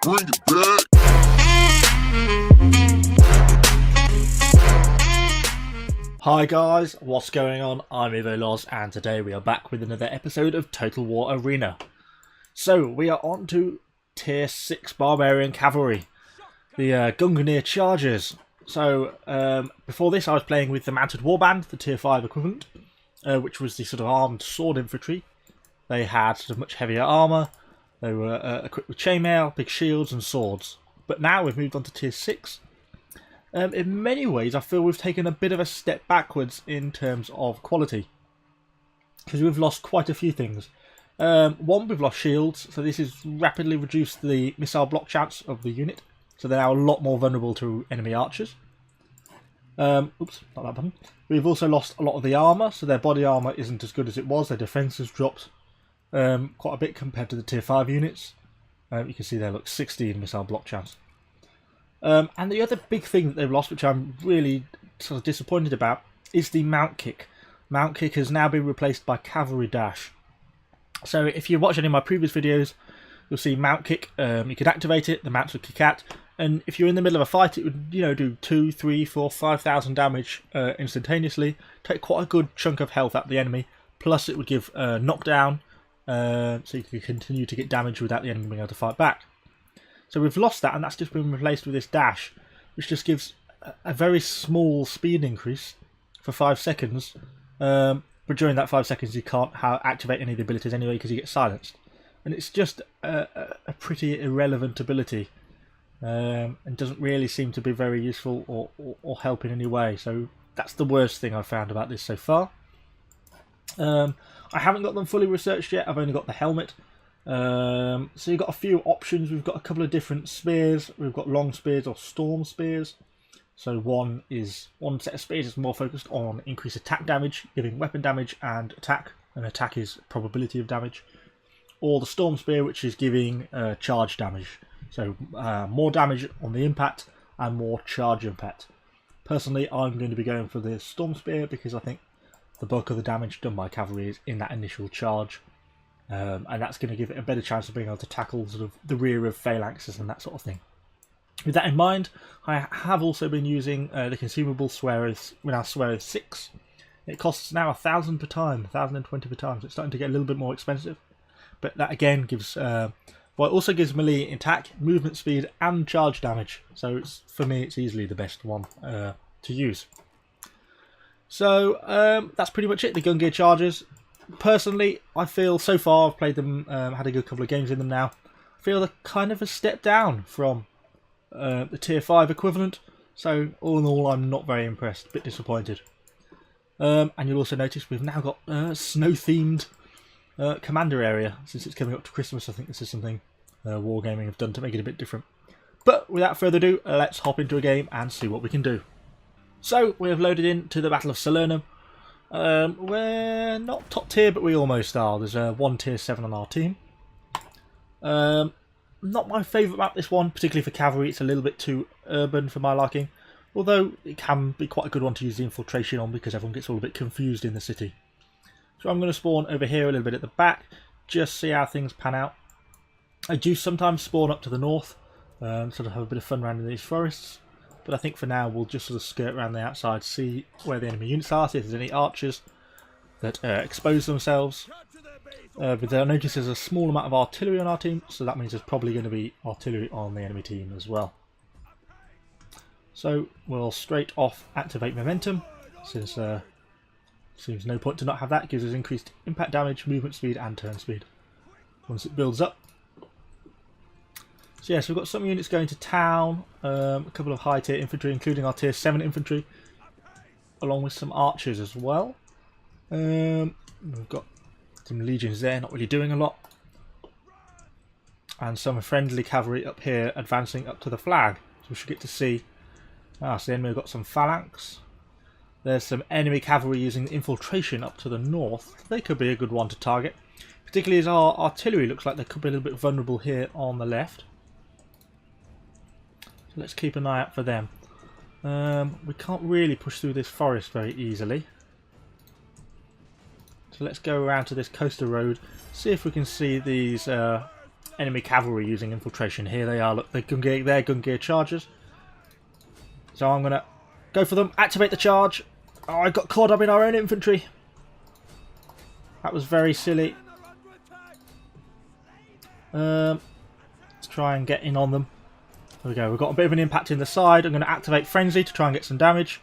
Bring it back. Hi guys, what's going on? I'm Evolos and today we are back with another episode of Total War Arena. So we are on to Tier 6 Barbarian Cavalry, the Gungnir Chargers. So before this I was playing with the Mounted Warband, the Tier 5 equivalent, which was the sort of armed sword infantry. They had sort of much heavier armour, they were equipped with chainmail, big shields and swords. But now we've moved on to Tier 6. In many ways I feel we've taken a bit of a step backwards in terms of quality, because we've lost quite a few things. One, we've lost shields, so this has rapidly reduced the missile block chance of the unit, so they're now a lot more vulnerable to enemy archers. Oops, not that button. We've also lost a lot of the armour, so their body armour isn't as good as it was. Their defence has dropped quite a bit compared to the Tier 5 units. You can see there, look, 16 missile block chance. And the other big thing that they've lost, which I'm really sort of disappointed about, is the mount kick. Mount kick has now been replaced by cavalry dash. So if you watch any of my previous videos, you'll see mount kick. You could activate it, the mounts would kick out, and if you're in the middle of a fight, it would, do 2, 3, 4, 5,000 damage instantaneously. Take quite a good chunk of health out of the enemy. Plus, it would give knockdown, so you can continue to get damage without the enemy being able to fight back. So we've lost that, and that's just been replaced with this dash, which just gives a very small speed increase for 5 seconds. But during that 5 seconds, you can't activate any of the abilities anyway because you get silenced. And it's just a pretty irrelevant ability, and doesn't really seem to be very useful or help in any way. So that's the worst thing I've found about this so far. I haven't got them fully researched yet. I've only got the helmet. So you've got a few options. We've got a couple of different spears. We've got long spears or storm spears. So one set of spears is more focused on increased attack damage, giving weapon damage and attack. And attack is probability of damage. Or the storm spear, which is giving charge damage. So more damage on the impact and more charge impact. Personally, I'm going to be going for the storm spear because I think the bulk of the damage done by cavalry is in that initial charge. And that's going to give it a better chance of being able to tackle sort of the rear of phalanxes and that sort of thing. With that in mind, I have also been using the consumable Swearers, we're now Swearers 6. It costs now 1,000 per time, 1,020 per time, so it's starting to get a little bit more expensive. But that again gives, it also gives melee attack, movement speed and charge damage. So for me it's easily the best one to use. So that's pretty much it, the Gungnir Chargers. Personally, I feel so far, I've played them, had a good couple of games in them now, I feel they're kind of a step down from the Tier 5 equivalent, so all in all I'm not very impressed, a bit disappointed. And you'll also notice we've now got snow-themed commander area, since it's coming up to Christmas. I think this is something Wargaming have done to make it a bit different. But without further ado, let's hop into a game and see what we can do. So, we have loaded into the Battle of Salernum. We're not top tier, but we almost are. There's one tier 7 on our team. Not my favourite map, this one, particularly for cavalry. It's a little bit too urban for my liking, although it can be quite a good one to use the infiltration on because everyone gets all a bit confused in the city. So I'm going to spawn over here a little bit at the back, just see how things pan out. I do sometimes spawn up to the north, sort of have a bit of fun around in these forests. But I think for now we'll just sort of skirt around the outside, see where the enemy units are, see if there's any archers that expose themselves. But I notice there's a small amount of artillery on our team, so that means there's probably going to be artillery on the enemy team as well. So we'll straight off activate momentum, since seems no point to not have that. It gives us increased impact damage, movement speed and turn speed once it builds up. So yes, we've got some units going to town, a couple of high tier infantry, including our tier 7 infantry, along with some archers as well. We've got some legions there, not really doing a lot. And some friendly cavalry up here advancing up to the flag. So we should get to see. So then we've got some phalanx. There's some enemy cavalry using infiltration up to the north. They could be a good one to target. Particularly as our artillery looks like they could be a little bit vulnerable here on the left. So let's keep an eye out for them. We can't really push through this forest very easily. So let's go around to this coastal road, see if we can see these enemy cavalry using infiltration. Here they are, look, they're Gungnir chargers. So I'm going to go for them, activate the charge. Oh, I got caught up in our own infantry. That was very silly. Let's try and get in on them. There we go, we've got a bit of an impact in the side. I'm going to activate Frenzy to try and get some damage.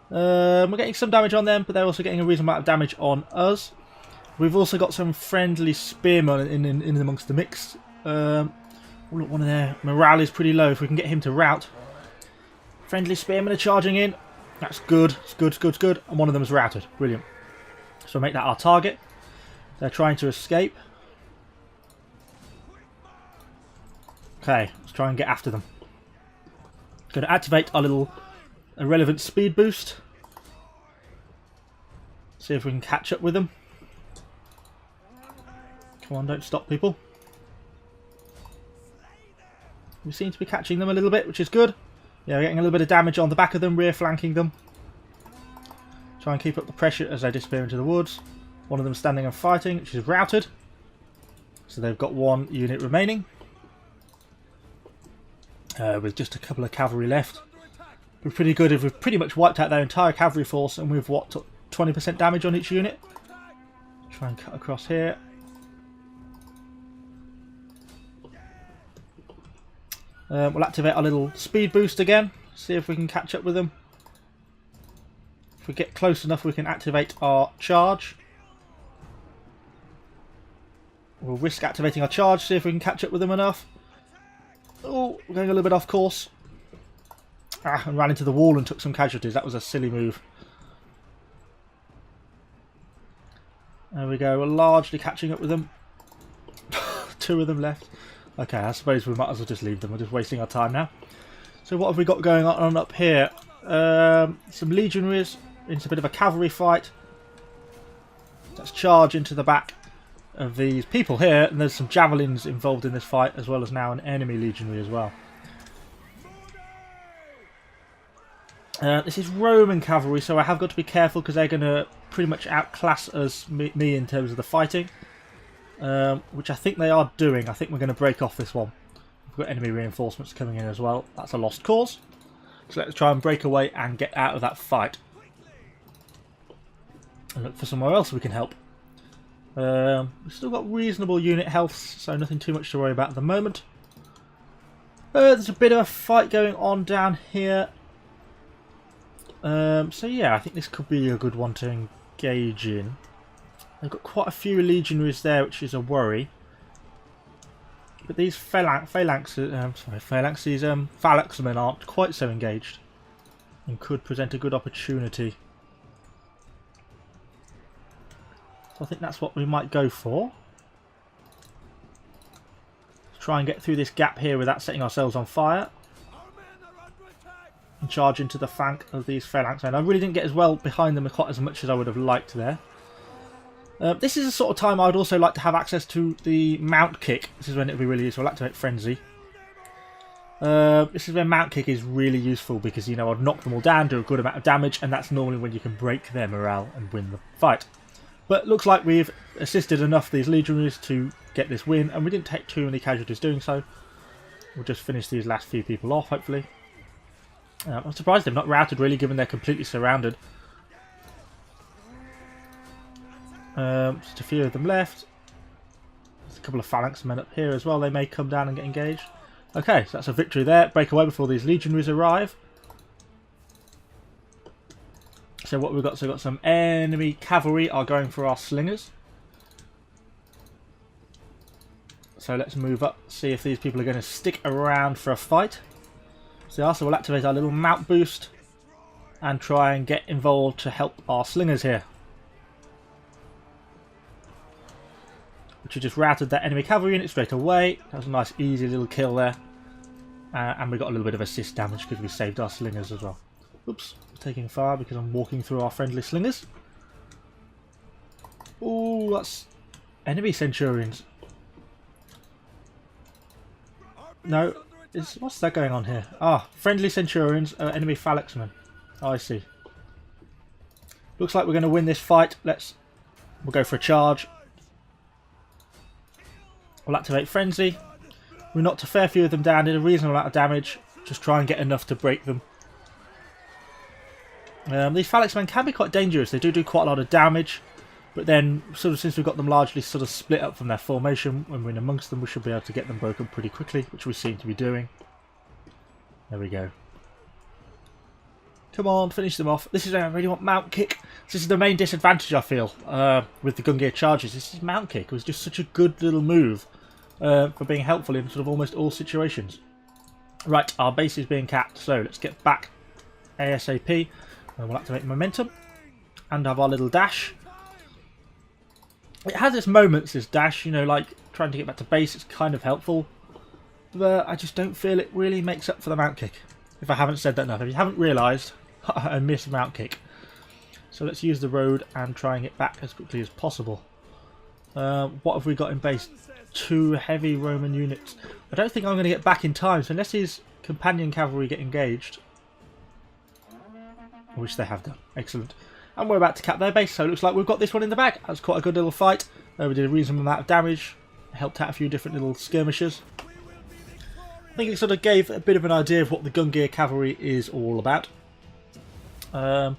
We're getting some damage on them, but they're also getting a reasonable amount of damage on us. We've also got some friendly spearmen in amongst the mix. Oh, look, one of their morale is pretty low. If we can get him to rout. Friendly spearmen are charging in. That's good. It's good, it's good, it's good. And one of them is routed. Brilliant. So make that our target. They're trying to escape. Okay, let's try and get after them. Going to activate our little irrelevant speed boost. See if we can catch up with them. Come on, don't stop, people. We seem to be catching them a little bit, which is good. Yeah, we're getting a little bit of damage on the back of them, rear flanking them. Try and keep up the pressure as they disappear into the woods. One of them standing and fighting, which is routed. So they've got one unit remaining. With just a couple of cavalry left. We're pretty good if we've pretty much wiped out their entire cavalry force and we've what, 20% damage on each unit. Try and cut across here. We'll activate our little speed boost again. See if we can catch up with them. If we get close enough, we can activate our charge. We'll risk activating our charge, see if we can catch up with them enough. Oh, we're going a little bit off course. Ah, and ran into the wall and took some casualties. That was a silly move. There we go. We're largely catching up with them. 2 of them left. Okay, I suppose we might as well just leave them. We're just wasting our time now. So what have we got going on up here? Some legionaries into a bit of a cavalry fight. Let's charge into the back of these people here, and there's some javelins involved in this fight, as well as now an enemy legionary as well. This is Roman cavalry, so I have got to be careful because they're going to pretty much outclass us, me in terms of the fighting, which I think they are doing. I think we're going to break off this one. We've got enemy reinforcements coming in as well. That's a lost cause. So let's try and break away and get out of that fight. And look for somewhere else we can help. We've still got reasonable unit health, so nothing too much to worry about at the moment. There's a bit of a fight going on down here. So yeah, I think this could be a good one to engage in. They've got quite a few legionaries there, which is a worry. But these phalanxmen aren't quite so engaged, and could present a good opportunity. So I think that's what we might go for. Try and get through this gap here without setting ourselves on fire. And charge into the flank of these phalanxmen. I really didn't get as well behind them quite as much as I would have liked there. This is the sort of time I would also like to have access to the mount kick. This is when it would be really useful. I'll activate Frenzy. This is when mount kick is really useful because, you know, I'd knock them all down, do a good amount of damage, and that's normally when you can break their morale and win the fight. But looks like we've assisted enough these legionaries to get this win, and we didn't take too many casualties doing so. We'll just finish these last few people off, hopefully. I'm surprised they've not routed, really, given they're completely surrounded. Just a few of them left. There's a couple of phalanx men up here as well. They may come down and get engaged. Okay, so that's a victory there. Break away before these legionaries arrive. So what we've got, so we've got some enemy cavalry are going for our slingers. So let's move up, see if these people are going to stick around for a fight. So we'll activate our little mount boost and try and get involved to help our slingers here. Which have just routed that enemy cavalry unit straight away. That was a nice easy little kill there. And we got a little bit of assist damage because we saved our slingers as well. Oops, I'm taking fire because I'm walking through our friendly slingers. Ooh, that's enemy centurions. No, what's that going on here? Ah, friendly centurions, enemy phalanxmen. Oh, I see. Looks like we're going to win this fight. We'll go for a charge. We'll activate Frenzy. We knocked a fair few of them down, did a reasonable amount of damage. Just try and get enough to break them. These phalanx men can be quite dangerous. They do quite a lot of damage. But then, sort of since we've got them largely sort of split up from their formation, when we're in amongst them, we should be able to get them broken pretty quickly, which we seem to be doing. There we go. Come on, finish them off. This is where I really want mount kick. This is the main disadvantage I feel with the Gungnir charges. This is mount kick. It was just such a good little move for being helpful in sort of almost all situations. Right, our base is being capped, so let's get back ASAP. We'll activate momentum and have our little dash. It has its moments, this dash, you know, like trying to get back to base, it's kind of helpful. But I just don't feel it really makes up for the mount kick. If I haven't said that enough. If you haven't realised, I miss mount kick. So let's use the road and try and get back as quickly as possible. What have we got in base? 2 heavy Roman units. I don't think I'm going to get back in time, so unless his companion cavalry get engaged. Which they have done. Excellent. And we're about to cap their base, so it looks like we've got this one in the bag. That was quite a good little fight. We did a reasonable amount of damage. Helped out a few different little skirmishers. I think it sort of gave a bit of an idea of what the Gungnir cavalry is all about. But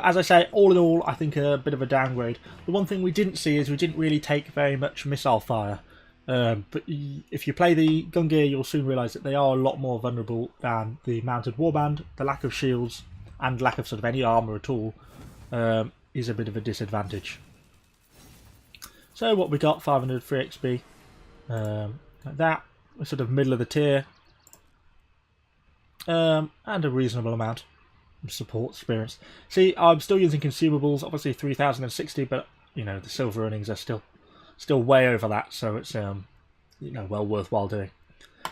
as I say, all in all, I think a bit of a downgrade. The one thing we didn't see is we didn't really take very much missile fire. But if you play the Gungnir, you'll soon realise that they are a lot more vulnerable than the Mounted Warband. The lack of shields and lack of sort of any armour at all is a bit of a disadvantage. So what we got, 500 free XP, like that. We're sort of middle of the tier, and a reasonable amount of support experience. See, I'm still using consumables, obviously 3060, but you know the silver earnings are still way over that, so it's you know, well worthwhile doing.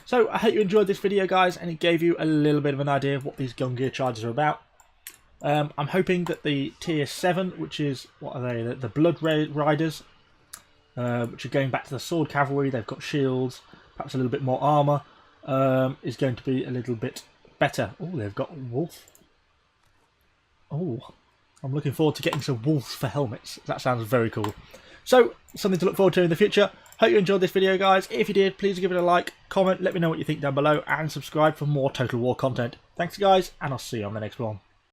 So I hope you enjoyed this video, guys, and it gave you a little bit of an idea of what these Gungnir charges are about. I'm hoping that the tier 7, which is, what are they, the Blood Riders, which are going back to the Sword Cavalry, they've got shields, perhaps a little bit more armour, is going to be a little bit better. Oh, they've got wolf. Oh, I'm looking forward to getting some wolves for helmets. That sounds very cool. So, something to look forward to in the future. Hope you enjoyed this video, guys. If you did, please give it a like, comment, let me know what you think down below, and subscribe for more Total War content. Thanks, guys, and I'll see you on the next one.